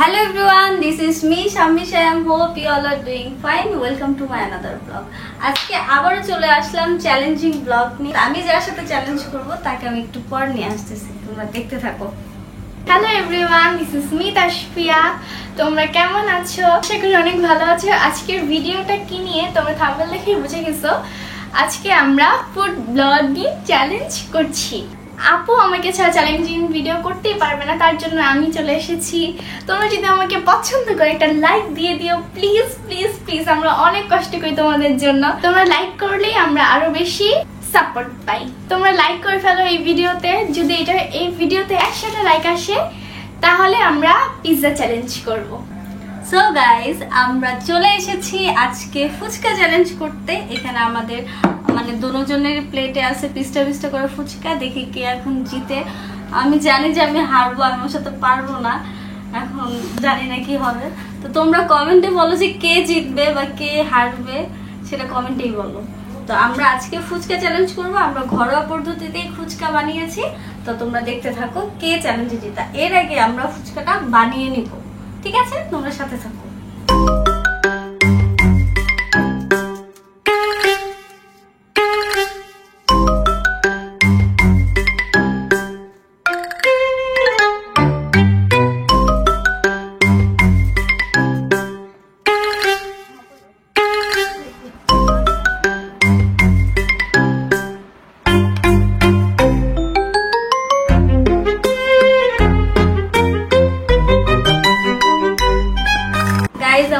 Hello everyone, this is me Shamisha. I hope you all are doing fine. Welcome to my another vlog. আজকে আবার চলে আসলাম challenging blog নিয়ে। আমি যার সাথে চ্যালেঞ্জ করব তাকে আমি একটু পর নিয়ে আসতেছি, তোমরা দেখতে থাকো। Hello everyone, this is me Tashfia. তোমরা কেমন আছো? আশা করি অনেক ভালো আছো। আজকের ভিডিওটা কি নিয়ে তোমরা থাম্বনেল দেখে বুঝে গেছো। আজকে আমরা ফুড ব্লগিং চ্যালেঞ্জ করছি। আপু আমাকে ছাড়া চ্যালেঞ্জিং ভিডিও করতেই পারবে না, তার জন্য আমি চলে এসেছি। তোমরা যদি আমাকে পছন্দ করে একটা লাইক দিয়ে দিও প্লিজ প্লিজ প্লিজ। আমরা অনেক কষ্ট করি তোমাদের জন্য, তোমরা লাইক করলেই আমরা আরো বেশি সাপোর্ট পাই। তোমরা লাইক করে ফেলো এই ভিডিওতে। যদি এই ভিডিওতে 100টা লাইক আসে তাহলে আমরা পিৎজা চ্যালেঞ্জ করব। সো গাইস, আমরা চলে এসেছি আজকে ফুচকা চ্যালেঞ্জ করতে। এখানে আমাদের মানে দুজনের প্লেটে আছে পিস্টা পিস্টা করে ফুচকা। দেখি কে এখন জিতে। আমি জানি যে আমি হারবো, আমি ওর সাথে পারবো না। এখন জানি না কি হবে। তো তোমরা কমেন্টে বলো যে কে জিতবে বা কে হারবে, সেটা কমেন্টেই বলো। তো আমরা আজকে ফুচকা চ্যালেঞ্জ করব। আমরা ঘরোয়া পদ্ধতিতেই ফুচকা বানিয়েছি। তো তোমরা দেখতে থাকো কে চ্যালেঞ্জে জিতা। এর আগে আমরা ফুচকাটা বানিয়ে নিব, ঠিক আছে? তোমরা সাথে থাকো।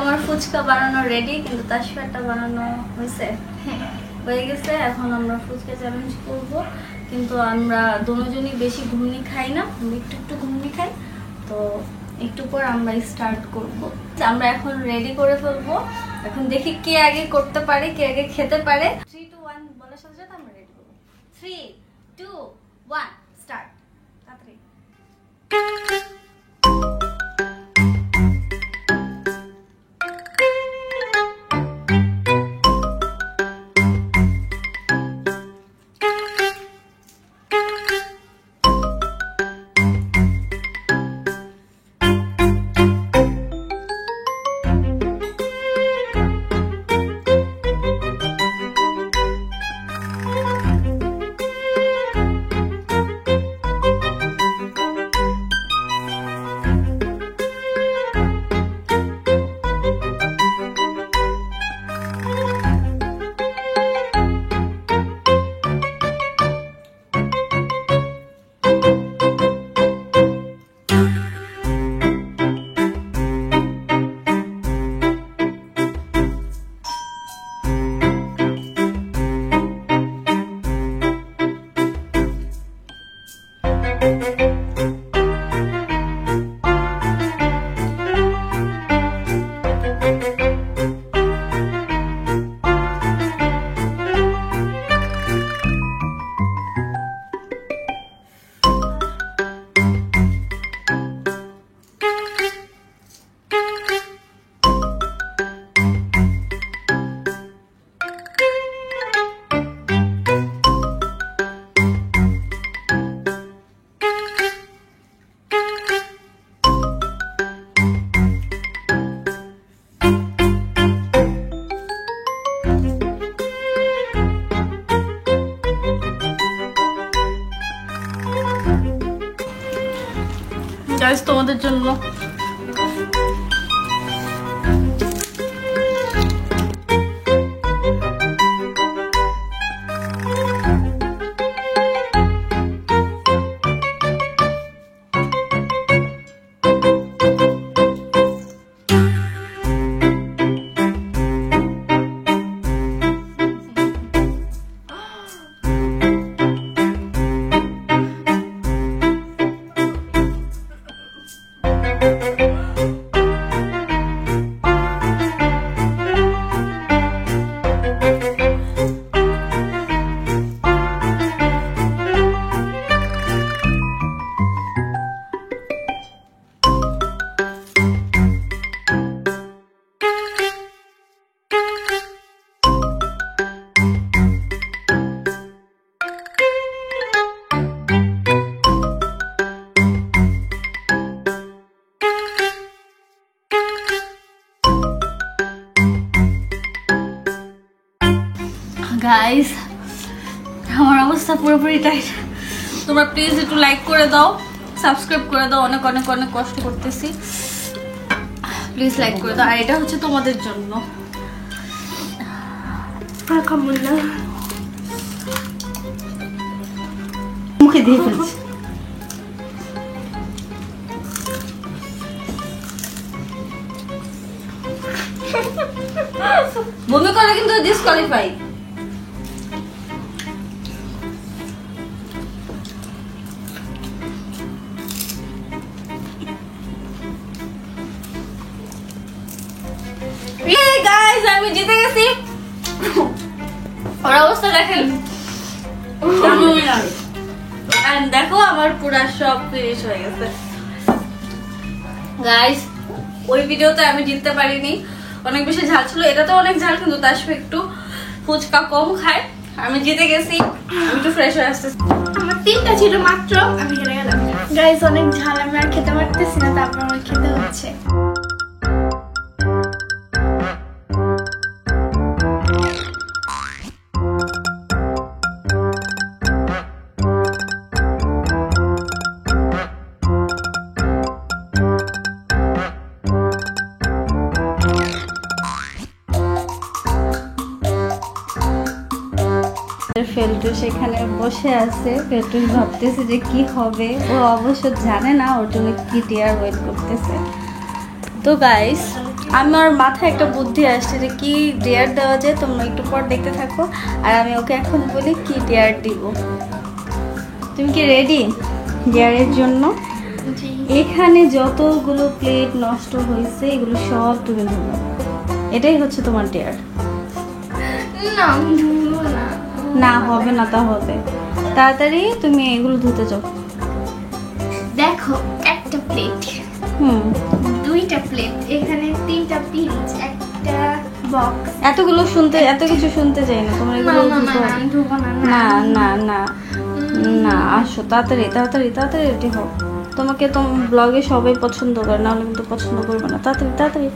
আমার ফুচকা বানানো রেডি, কিন্তু তাশফিয়াটা বানানো হয়ে গেছে। এখন আমরা ফুচকা চ্যালেঞ্জ করব, কিন্তু আমরা দুজনই বেশি ঘুগনি খাই না, একটু একটু ঘুগনি খাই। তো একটু পর আমরা স্টার্ট করব। আমরা এখন রেডি করে ফেলবো। এখন দেখি কে আগে করতে পারে, কে আগে খেতে পারে। 3 2 1 বলার সাথে সাথে আমরা রেডি করব। 3 2 1 স্টার্ট। তাড়াতাড়ি। গাইস, তোমাদের জন্য গাইস আমার অবস্থা পুরোপুরি টাইট। তোমরা প্লিজ একটু লাইক করে দাও, সাবস্ক্রাইব করে দাও, অনেক অনেক অনেক কষ্ট করতেছি, প্লিজ লাইক করে দাও। আর এটা হচ্ছে তোমাদের জন্য। মুখে দিয়ে ফেলছি। বমি করলে কিন্তু ডিসকোয়ালিফাই। গাইস আমি জিতে গেছি। ওর অবস্থা দেখেন, দেখো আমার পুরা সব ফিনিশ হয়ে গেছে। গাইস ওই ভিডিওতে আমি জিততে পারিনি, অনেক বেশি ঝাল ছিল। এটাতে অনেক ঝাল, কিন্তু তাসফি একটু ফুচকা কম খায়। আমি জিতে গেছি, আমি একটু ফ্রেশ হয়ে আসতেছি। আমার 3টা ছিল মাত্র, আমি হেরে গেলাম। গাইস অনেক ঝাল, আমি আর খেতে পারতেছি না, তারপর আমার খেতে হচ্ছে। ফেলটু সেখানে বসে আছে। ফেলটু ভাবতেছে যে কি হবে, ও অবশ্য জানে না ওর জন্য কি টিয়ার ওয়েট করতেছে। তো গাইস আমার মাথায় একটা বুদ্ধি আসছে যে কি ডেয়ার দেওয়া যায়, তোমরা একটু পর দেখতে থাকো। আর আমি ওকে এখন বলি কি ডেয়ার দিব। তুমি কি রেডি ডেয়ারের জন্য? এখানে যতগুলো প্লেট নষ্ট হয়েছে এগুলো সব তুমি ধরো, এটাই হচ্ছে তোমার ডেয়ার। না ধুবো না। না হবে না, তা হবে। তাড়াতাড়ি তুমি এগুলো ধুতে যাও। দেখো একটা প্লেট, 2টা প্লেট, এখানে 3টা পিঞ্চ, একটা বক্স। এতগুলো শুনতে, এত কিছু শুনতে চাই না। তোমরা এগুলো ধুবো না। না না না না, আসো তাড়াতাড়ি তাড়াতাড়ি তাড়াতাড়ি রেডি হও। তোমাকে তো ব্লগে সবাই পছন্দ করে, নাহলে কিন্তু পছন্দ করবে না। তাড়াতাড়ি তাড়াতাড়ি।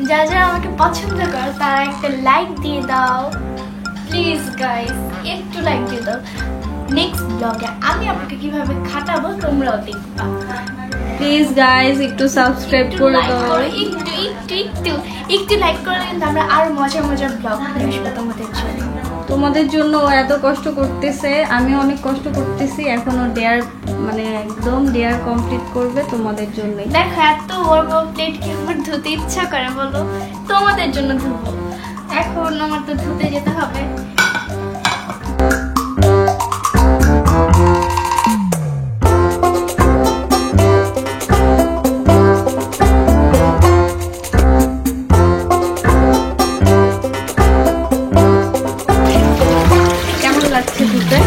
যারা আমাকে পছন্দ করো তারা একটা লাইক দিয়ে দাও প্লিজ গাইস, একটু লাইক দিয়ে দাও। নেক্সট ব্লগে আমি আপনাকে কিভাবে খাটাবো তোমরাও দেখবা। প্লিজ গাইস একটু সাবস্ক্রাইব করে দাও। একটু লাইক করলে কিন্তু আমরা আরো মজার মজার ব্লগ নিয়ে আসবো তোমাদের জন্য। তোমাদের জন্য ও এত কষ্ট করতেছে, আমি অনেক কষ্ট করতেছি। এখনো ডেয়ার মানে একদম ডেয়ার কমপ্লিট করবে তোমাদের জন্য। দেখো এত বড় বড় প্লেট কি আমার ধুতে ইচ্ছা করে বলো? তোমাদের জন্য ধুবো। এখন আমার তো ধুতে যেতে হবে। কেমন লাগছে ধুতে?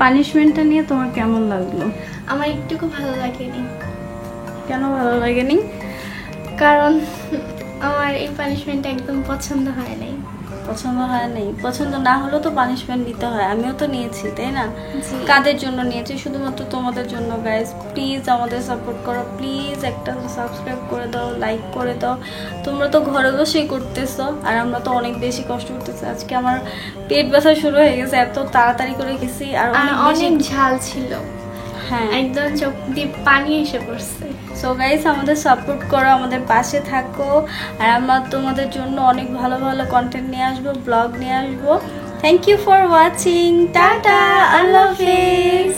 পানিশমেন্টটা নিয়ে তোমার কেমন লাগলো? আমার একটুকু ভালো লাগেনি। কেন ভালো লাগেনি? কারণ আমার এই পানিশমেন্টটা একদম পছন্দ হয় নাই। পছন্দ হয় নাই, পছন্দ না হলেও তো পানিশমেন্ট নিতে হয়, আমিও তো নিয়েছি তাই না? জি। কাদের জন্য নিয়েছি? শুধুমাত্র তোমাদের জন্য গাইস। প্লিজ আমাদের সাপোর্ট করো, প্লিজ একটা সাবস্ক্রাইব করে দাও, লাইক করে দাও। তোমরা তো ঘরে বসেই করতেছো আর আমরা তো অনেক বেশি কষ্ট করতেছি। আজকে আমার পেট ব্যথা শুরু হয়ে গেছে, এত তাড়াতাড়ি করে গেছি আর অনেক ঝাল ছিল, হ্যাঁ একদম চোখ দিয়ে পানি এসে পড়ছে। সো গাইস আমাদের সাপোর্ট করো, আমাদের পাশে থাকো আর আমরা তোমাদের জন্য অনেক ভালো ভালো কন্টেন্ট নিয়ে আসবো, ব্লগ নিয়ে আসবো। Thank you for watching, tata, আল্লাহ হাফেজ।